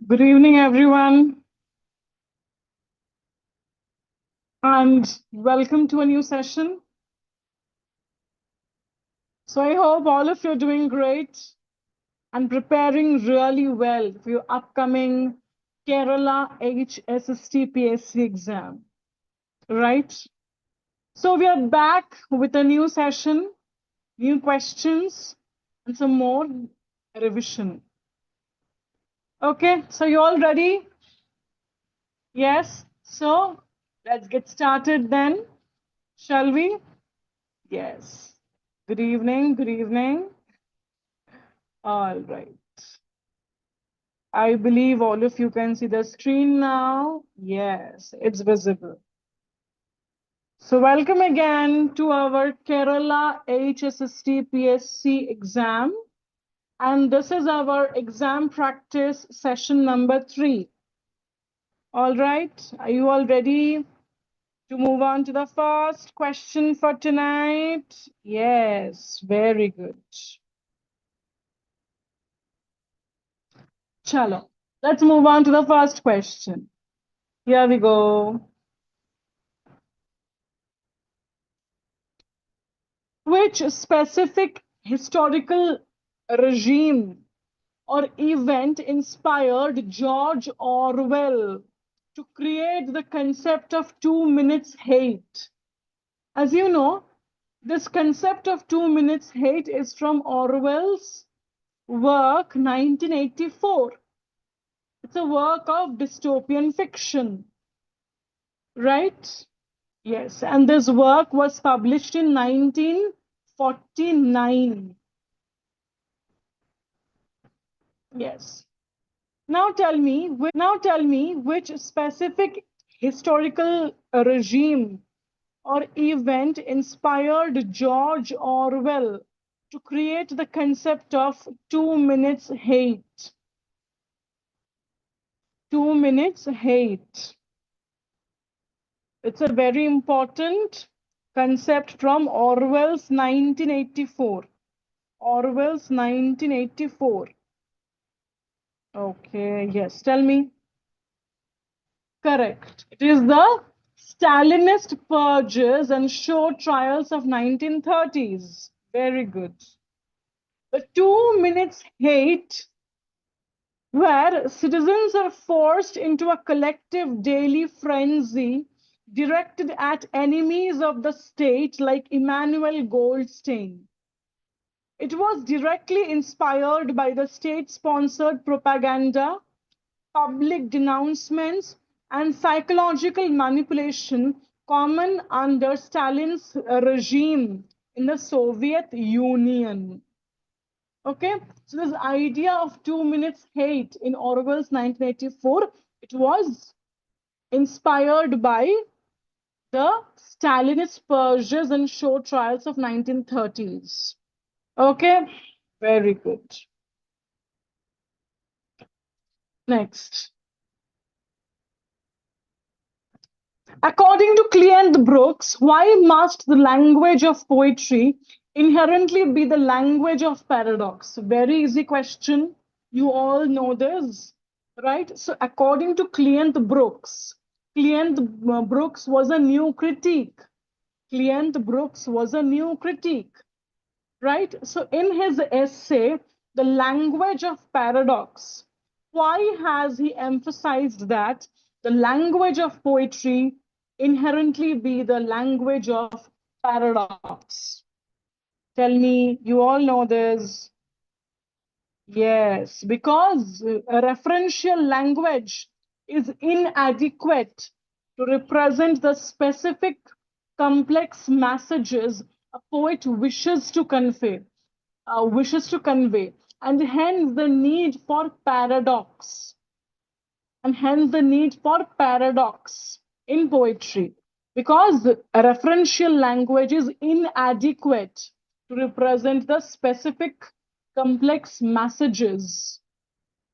Good evening, everyone, and welcome to a new session. So, I hope all of you are doing great and preparing really well for your upcoming Kerala HSST PSC exam, right? So, we are back with a new session, new questions, and some more revision. Okay, so you all ready? Yes. So, let's get started then, shall we? Yes. Good evening. Good evening. All right. I believe all of you can see the screen now. Yes, it's visible. So welcome again to our Kerala HSST PSC exam. And this is our exam practice session number 3. All right. Are you all ready to move on to the first question for tonight? Yes, very good. Chalo. Let's move on to the first question. Here we go. Which specific historical regime or event inspired George Orwell to create the concept of 2 minutes hate? As you know, this concept of 2 minutes hate is from Orwell's work 1984. It's a work of dystopian fiction, right? Yes, and this work was published in 1949. Yes. Now tell me which specific historical regime or event inspired George Orwell to create the concept of 2 minutes hate. 2 minutes hate. It's a very important concept from Orwell's 1984. Orwell's 1984. Okay, yes, tell me. Correct. It is the Stalinist purges and show trials of 1930s. Very good. The 2 minutes hate, where citizens are forced into a collective daily frenzy directed at enemies of the state like Emmanuel Goldstein. It was directly inspired by the state-sponsored propaganda, public denouncements, and psychological manipulation common under Stalin's regime in the Soviet Union. Okay, so this idea of 2 minutes hate in Orwell's 1984, it was inspired by the Stalinist purges and show trials of 1930s. Okay, very good. Next. According to Cleant Brooks, why must the language of poetry inherently be the language of paradox? Very easy question. You all know this, right? So, according to Cleant Brooks, Brooks was a new critique. Cleant Brooks was a new critique, right? So, in his essay, The Language of Paradox, why has he emphasized that the language of poetry inherently be the language of paradox? Tell me, you all know this. Yes, because a referential language is inadequate to represent the specific complex messages a poet wishes to convey, and hence the need for paradox, in poetry, because a referential language is inadequate to represent the specific complex messages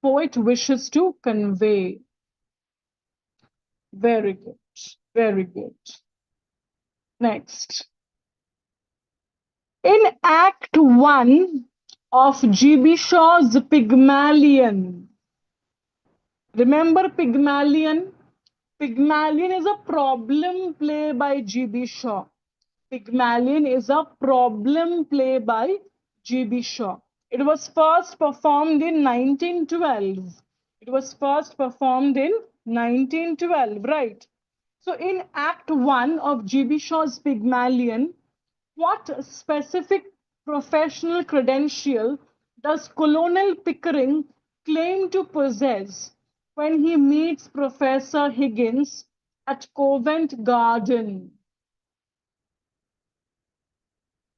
poet wishes to convey. Very good, very good. Next. In Act 1 of G.B. Shaw's Pygmalion, Remember Pygmalion? Pygmalion is a problem play by G.B. Shaw. Pygmalion is a problem play by G.B. Shaw. It was first performed in 1912. It was first performed in 1912, right? So in Act 1 of G.B. Shaw's Pygmalion, what specific professional credential does Colonel Pickering claim to possess when he meets Professor Higgins at Covent Garden?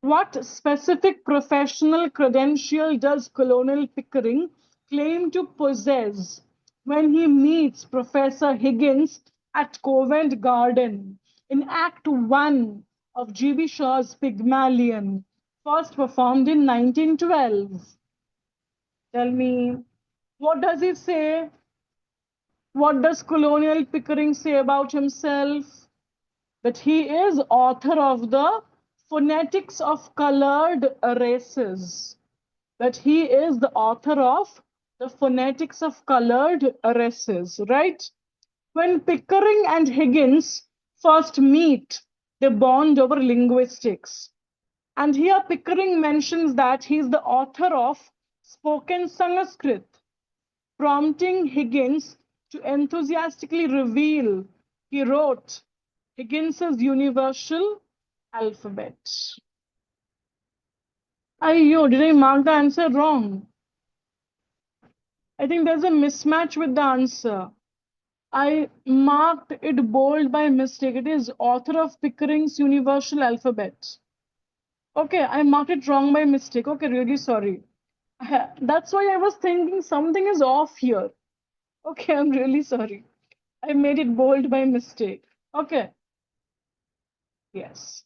What specific professional credential does Colonel Pickering claim to possess when he meets Professor Higgins at Covent Garden in Act 1 of G.B. Shaw's Pygmalion, first performed in 1912? Tell me, what does he say? What does Colonel Pickering say about himself? That he is author of the Phonetics of Colored Races. That he is the author of the Phonetics of Colored Races, right? When Pickering and Higgins first meet, they bond over linguistics. And here Pickering mentions that he is the author of Spoken Sanskrit, prompting Higgins to enthusiastically reveal he wrote Higgins's universal alphabet. Ayyo, did I mark the answer wrong? I think there's a mismatch with the answer. I marked it bold by mistake. It is author of Pickering's universal alphabet. Okay, I marked it wrong by mistake. Okay, really sorry. That's why I was thinking something is off here. Okay, I'm really sorry. I made it bold by mistake. Okay. Yes.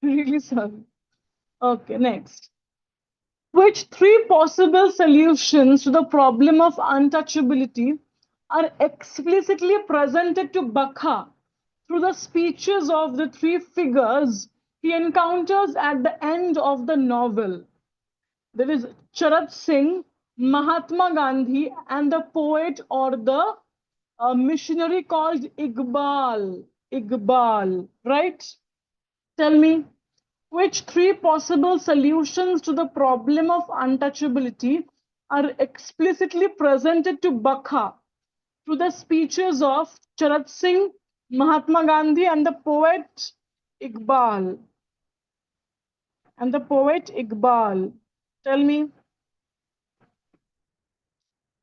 Really sorry. Okay, next. Which three possible solutions to the problem of untouchability are explicitly presented to Bakha through the speeches of the three figures he encounters at the end of the novel? There is Charat Singh, Mahatma Gandhi, and the poet or the missionary called Iqbal. Iqbal, right? Tell me, which three possible solutions to the problem of untouchability are explicitly presented to Bakha through the speeches of Charat Singh, Mahatma Gandhi, and the poet Iqbal? And the poet Iqbal. Tell me,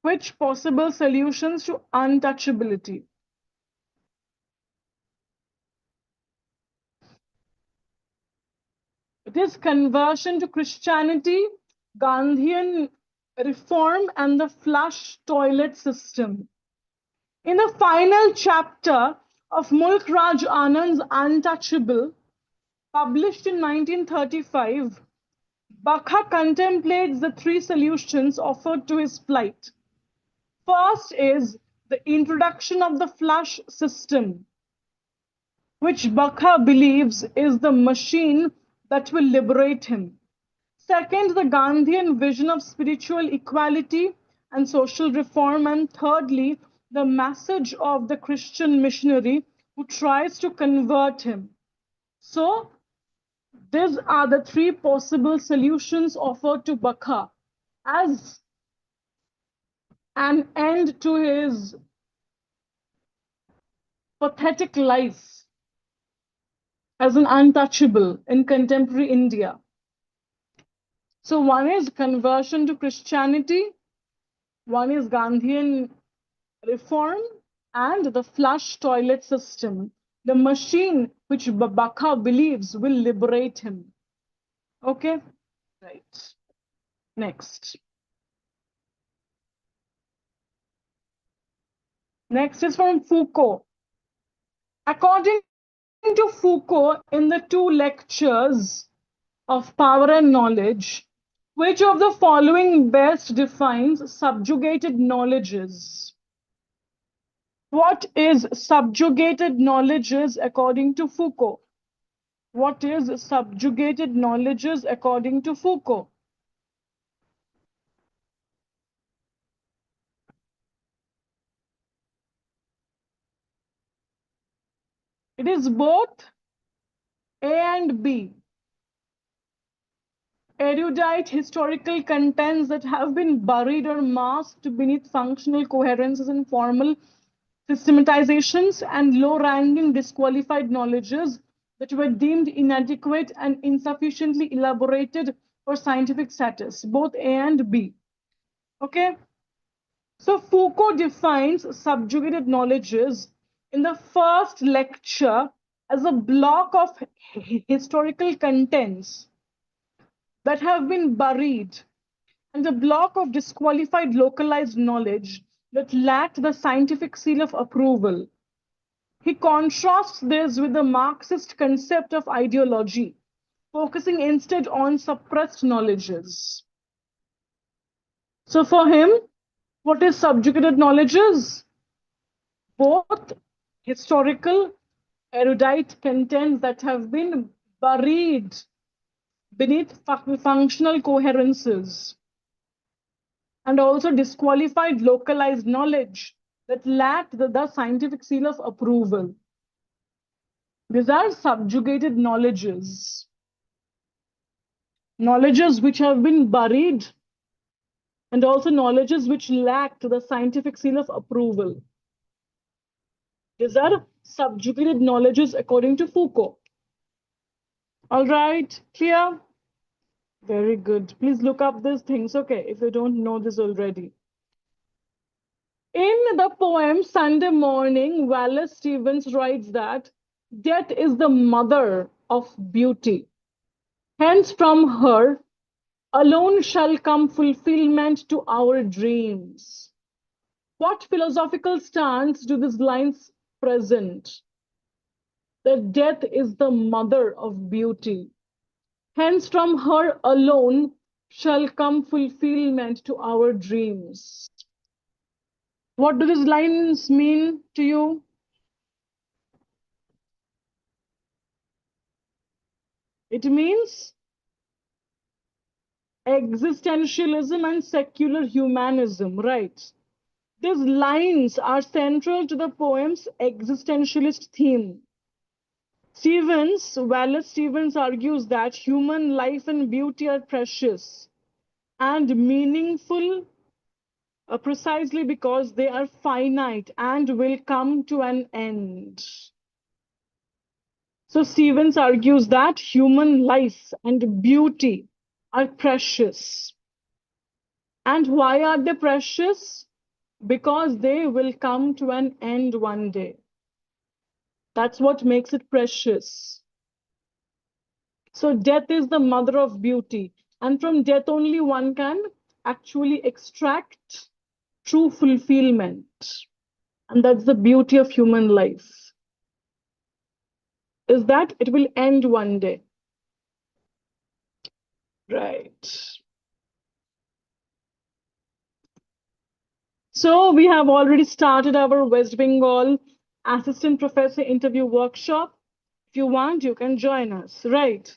which possible solutions to untouchability? It is conversion to Christianity, Gandhian reform, and the flush toilet system. In the final chapter of Mulk Raj Anand's Untouchable, published in 1935, Bakha contemplates the three solutions offered to his plight. First is the introduction of the flush system, which Bakha believes is the machine that will liberate him. Second, the Gandhian vision of spiritual equality and social reform. And thirdly, the message of the Christian missionary who tries to convert him. So, these are the three possible solutions offered to Bakha as an end to his pathetic life as an untouchable in contemporary India. So, one is conversion to Christianity, one is Gandhian reform, and the flush toilet system, the machine which Bakha believes will liberate him. Okay? Right. Next. Next is from Foucault. According to Foucault, in the two lectures of Power and Knowledge, which of the following best defines subjugated knowledges? What is subjugated knowledges according to Foucault? What is subjugated knowledges according to Foucault? It is both A and B. Erudite historical contents that have been buried or masked beneath functional coherences and formal systematizations, and low-ranking disqualified knowledges that were deemed inadequate and insufficiently elaborated for scientific status, both A and B. Okay? So Foucault defines subjugated knowledges in the first lecture as a block of historical contents that have been buried and a block of disqualified localized knowledge that lacked the scientific seal of approval. He contrasts this with the Marxist concept of ideology, focusing instead on suppressed knowledges. So for him, what is subjugated knowledges? Both historical, erudite contents that have been buried beneath functional coherences, and also disqualified localized knowledge that lacked the scientific seal of approval. These are subjugated knowledges, knowledges which have been buried, and also knowledges which lacked the scientific seal of approval. These are subjugated knowledges according to Foucault. All right, clear? Very good. Please look up these things, okay, if you don't know this already. In the poem Sunday Morning, Wallace Stevens writes that death is the mother of beauty. Hence, from her alone shall come fulfillment to our dreams. What philosophical stance do these lines present? That death is the mother of beauty. Hence, from her alone shall come fulfillment to our dreams. What do these lines mean to you? It means existentialism and secular humanism, right? These lines are central to the poem's existentialist theme. Wallace Stevens argues that human life and beauty are precious and meaningful precisely because they are finite and will come to an end. So Stevens argues that human life and beauty are precious. And why are they precious? Because they will come to an end one day. That's what makes it precious. So death is the mother of beauty. And from death only one can actually extract true fulfillment. And that's the beauty of human life, is that it will end one day. Right. So we have already started our West Bengal assistant professor interview workshop. If you want, you can join us, right?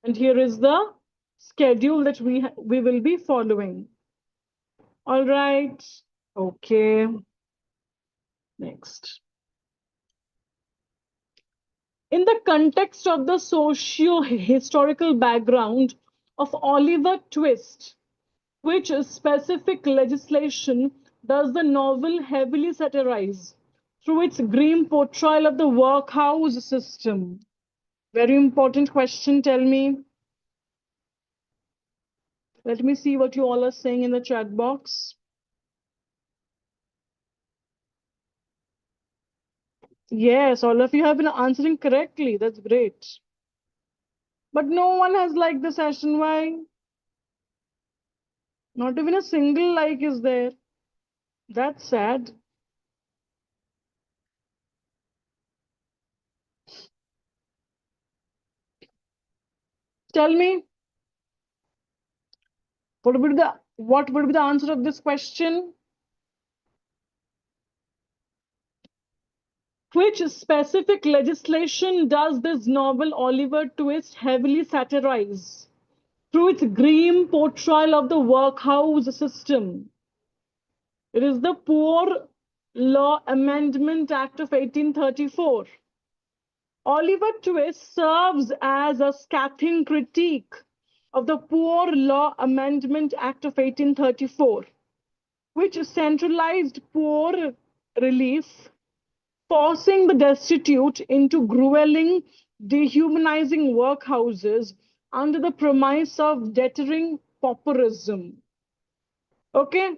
And here is the schedule that we will be following. All right. Okay. Next. In the context of the socio-historical background of Oliver Twist, which specific legislation does the novel heavily satirize through its grim portrayal of the workhouse system? Very important question, tell me. Let me see what you all are saying in the chat box. Yes, all of you have been answering correctly. That's great. But no one has liked the session. Why? Not even a single like is there. That's sad. Tell me, what would be the answer of this question? Which specific legislation does this novel Oliver Twist heavily satirize through its grim portrayal of the workhouse system? It is the Poor Law Amendment Act of 1834. Oliver Twist serves as a scathing critique of the Poor Law Amendment Act of 1834, which centralized poor relief, forcing the destitute into grueling, dehumanizing workhouses under the premise of deterring pauperism. Okay,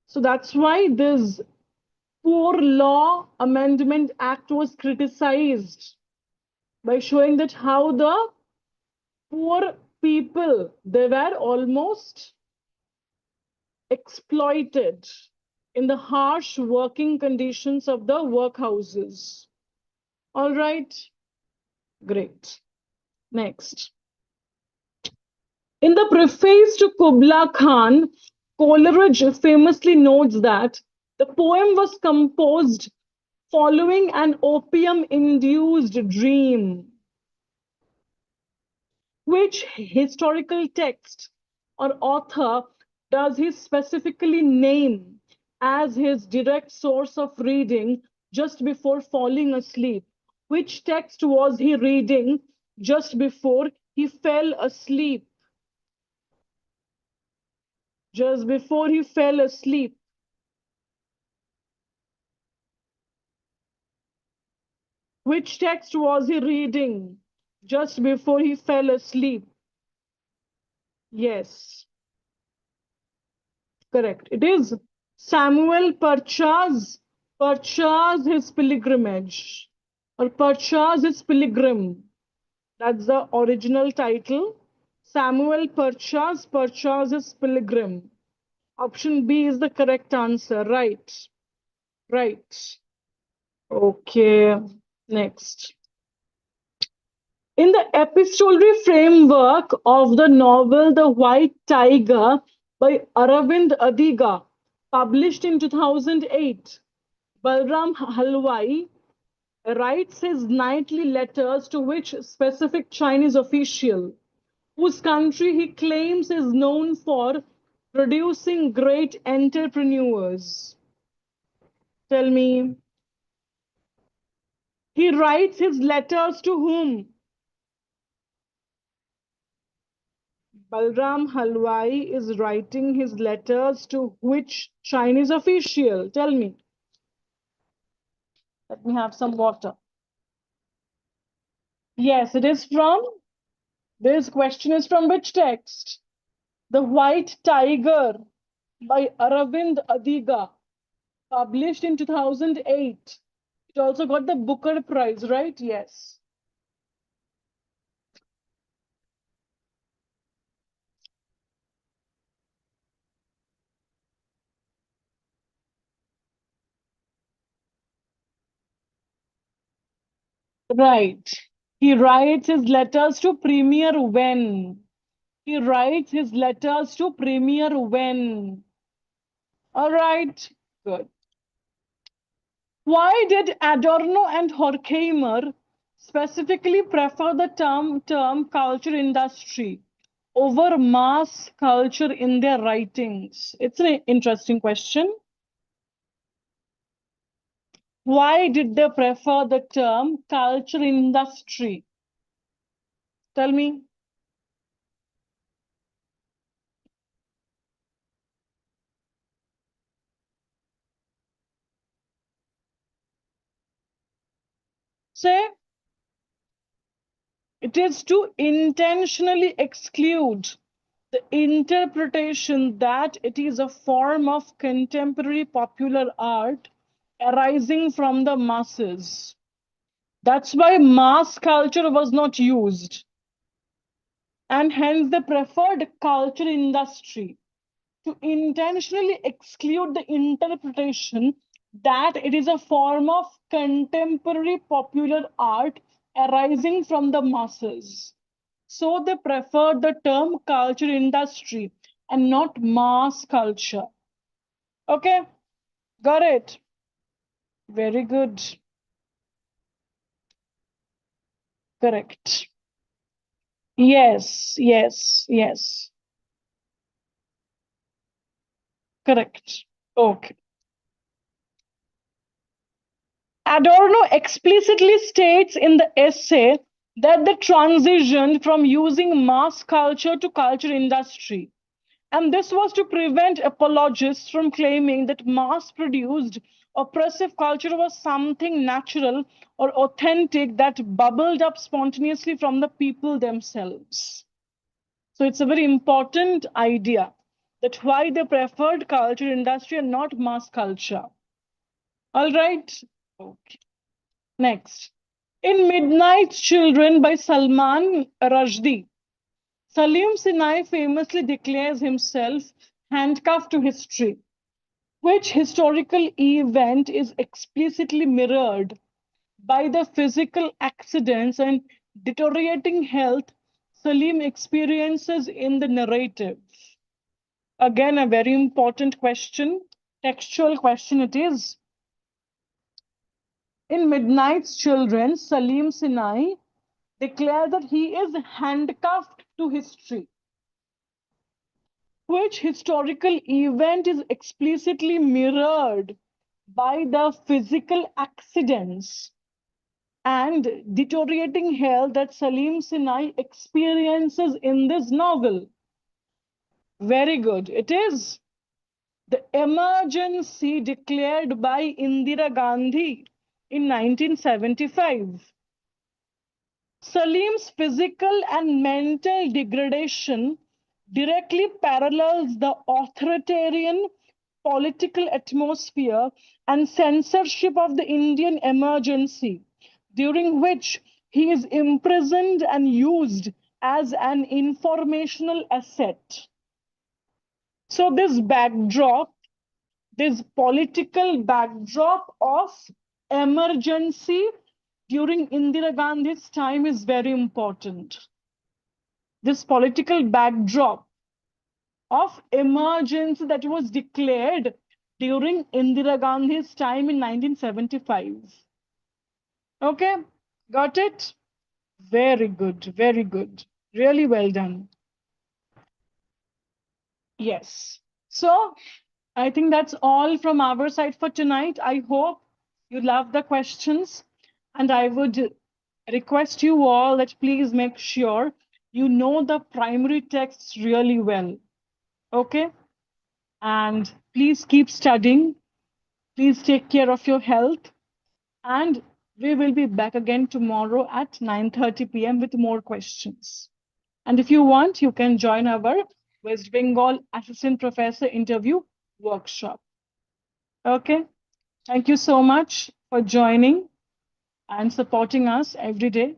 so that's why this Poor Law Amendment Act was criticized by showing that how the poor people, they were almost exploited in the harsh working conditions of the workhouses. All right, great. Next. In the preface to Kubla Khan, Coleridge famously notes that the poem was composed following an opium-induced dream. Which historical text or author does he specifically name as his direct source of reading just before falling asleep? Which text was he reading just before he fell asleep? Just before he fell asleep. Which text was he reading just before he fell asleep? Yes, correct. It is Samuel Purchas his pilgrimage, or Purchas his pilgrim. That's the original title. Samuel Purchas his pilgrim. Option B is the correct answer. Right. Right. Okay. Next. In the epistolary framework of the novel The White Tiger by Aravind Adiga, published in 2008, Balram Halwai writes his nightly letters to which specific Chinese official, whose country he claims is known for producing great entrepreneurs. Tell me, he writes his letters to whom? Balram Halwai is writing his letters to which Chinese official? Tell me. Let me have some water. Yes, it is from. This question is from which text? The White Tiger by Aravind Adiga, published in 2008. It also got the Booker Prize, right? Yes. Right. He writes his letters to Premier Wen. He writes his letters to Premier Wen. All right. Good. Why did Adorno and Horkheimer specifically prefer the term culture industry over mass culture in their writings? It's an interesting question. Why did they prefer the term culture industry? Tell me. Say, it is to intentionally exclude the interpretation that it is a form of contemporary popular art arising from the masses. That's why mass culture was not used. And hence the preferred culture industry to intentionally exclude the interpretation that it is a form of contemporary popular art arising from the masses. So they preferred the term culture industry and not mass culture. Okay, got it. Very good. Correct. Yes, yes, yes. Correct. Okay. Adorno explicitly states in the essay that the transition from using mass culture to culture industry, and this was to prevent apologists from claiming that mass produced oppressive culture was something natural or authentic that bubbled up spontaneously from the people themselves. So it's a very important idea that why they preferred culture industry and not mass culture. All right. Okay. Next. In Midnight Children by Salman Rushdie, Salim Sinai famously declares himself handcuffed to history, which historical event is explicitly mirrored by the physical accidents and deteriorating health Salim experiences in the narrative. Again, a very important question, textual question it is. In Midnight's Children, Salim Sinai declares that he is handcuffed to history, which historical event is explicitly mirrored by the physical accidents and deteriorating health that Salim Sinai experiences in this novel. Very good. It is the emergency declared by Indira Gandhi in 1975. Salim's physical and mental degradation directly parallels the authoritarian political atmosphere and censorship of the Indian emergency, during which he is imprisoned and used as an informational asset. So, this political backdrop of emergency during Indira Gandhi's time is very important. This political backdrop of emergency that was declared during Indira Gandhi's time in 1975. Okay, got it? Very good, very good. Really well done. Yes. So I think that's all from our side for tonight. I hope you love the questions, and I would request you all that please make sure you know the primary texts really well. Okay? And please keep studying. Please take care of your health. And we will be back again tomorrow at 9:30 p.m. with more questions. And if you want, you can join our West Bengal Assistant Professor interview workshop. Okay? Thank you so much for joining and supporting us every day.